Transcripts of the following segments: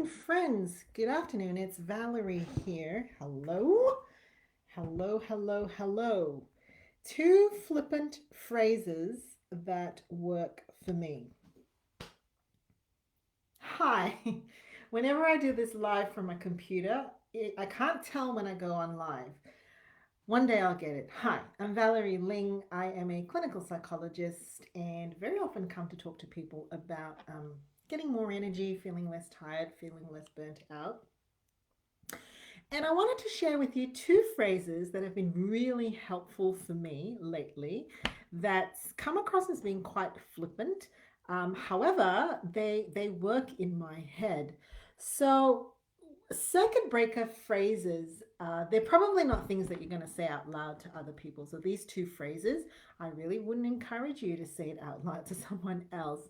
Friends, good afternoon. It's Valerie here. Hello, hello, hello, hello. Two flippant phrases that work for me. Hi. Whenever I do this live from a computer, I can't tell when I go on live. One day I'll get it. Hi, I'm Valerie Ling. I am a clinical psychologist and very often come to talk to people about getting more energy, feeling less tired, feeling less burnt out. And I wanted to share with you two phrases that have been really helpful for me lately that's come across as being quite flippant. However, they work in my head. So circuit breaker phrases, they're probably not things that you're going to say out loud to other people. So these two phrases, I really wouldn't encourage you to say it out loud to someone else.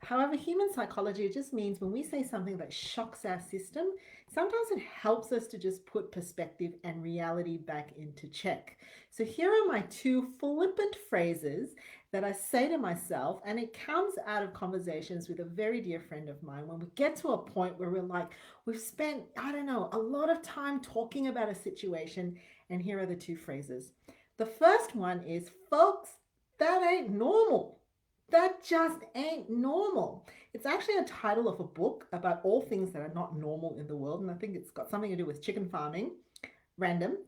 However, human psychology, it just means when we say something that shocks our system, sometimes it helps us to just put perspective and reality back into check. So here are my two flippant phrases that I say to myself, and it comes out of conversations with a very dear friend of mine. When we get to a point where we're like, we've spent, I don't know, a lot of time talking about a situation, and here are the two phrases. The first one is, folks, that ain't normal. That just ain't normal. It's actually a title of a book about all things that are not normal in the world, and I think it's got something to do with chicken farming. Random.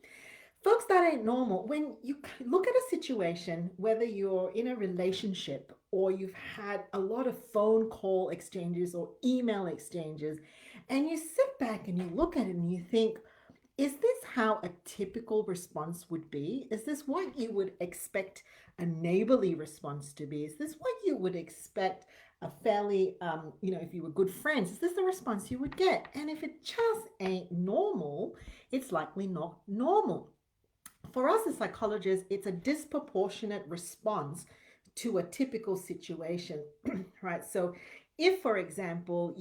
Folks, that ain't normal. When you look at a situation, whether you're in a relationship or you've had a lot of phone call exchanges or email exchanges, and you sit back and you look at it and you think, is this how a typical response would be? Is this what you would expect a neighborly response to be? Is this what you would expect a fairly, if you were good friends, is this the response you would get? And if it just ain't normal, it's likely not normal. For us as psychologists, it's a disproportionate response to a typical situation, right? So if, for example,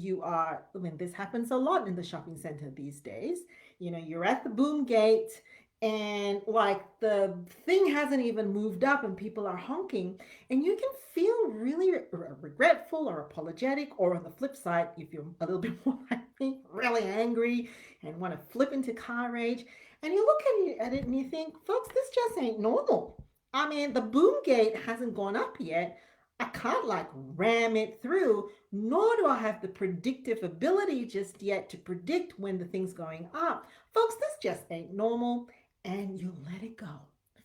this happens a lot in the shopping center these days, you're at the boom gate and like the thing hasn't even moved up and people are honking, and you can feel really regretful or apologetic, or on the flip side, if you're a little bit more like me, really angry and want to flip into car rage, and you look at it and you think, folks, this just ain't normal. I mean, the boom gate hasn't gone up yet. I can't like ram it through, nor do I have the predictive ability just yet to predict when the thing's going up. Folks, this just ain't normal, and you let it go.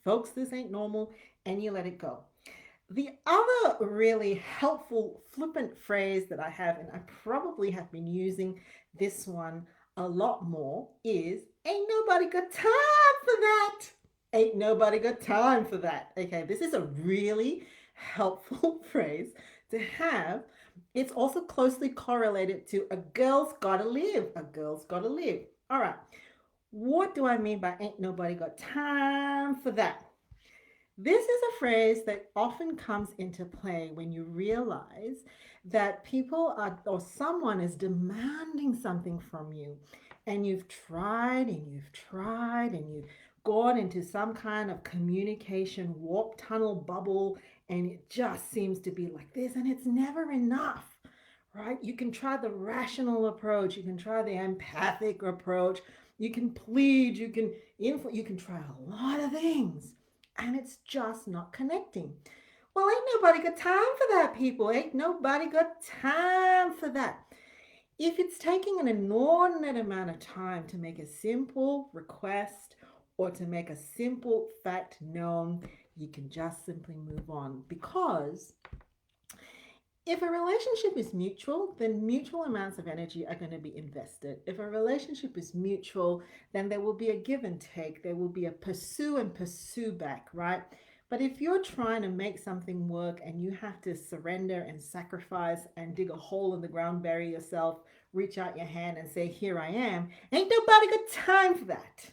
Folks, this ain't normal, and you let it go. The other really helpful flippant phrase that I have, and I probably have been using this one a lot more, is ain't nobody got time for that. Ain't nobody got time for that. Okay, this is a really helpful phrase to have. It's also closely correlated to a girl's gotta live. A girl's gotta live. All right. What do I mean by ain't nobody got time for that? This is a phrase that often comes into play when you realize that people are, or someone is demanding something from you, and you've tried and you've tried and you've gone into some kind of communication warp tunnel bubble, and it just seems to be like this, and it's never enough, right? You can try the rational approach, you can try the empathic approach, you can plead, you can try a lot of things, and it's just not connecting. Well, ain't nobody got time for that, people. Ain't nobody got time for that. If it's taking an inordinate amount of time to make a simple request or to make a simple fact known, you can just simply move on, because if a relationship is mutual, then mutual amounts of energy are going to be invested. If a relationship is mutual, then there will be a give and take. There will be a pursue and pursue back, right? But if you're trying to make something work and you have to surrender and sacrifice and dig a hole in the ground, bury yourself, reach out your hand and say, here I am, ain't nobody got time for that.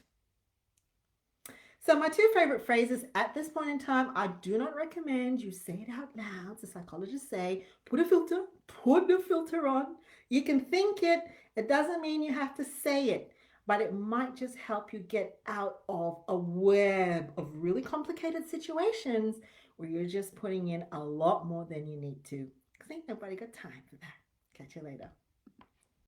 So my two favorite phrases at this point in time, I do not recommend you say it out loud. The psychologists say, put a filter on. You can think it. It doesn't mean you have to say it, but it might just help you get out of a web of really complicated situations where you're just putting in a lot more than you need to. Because ain't nobody got time for that. Catch you later.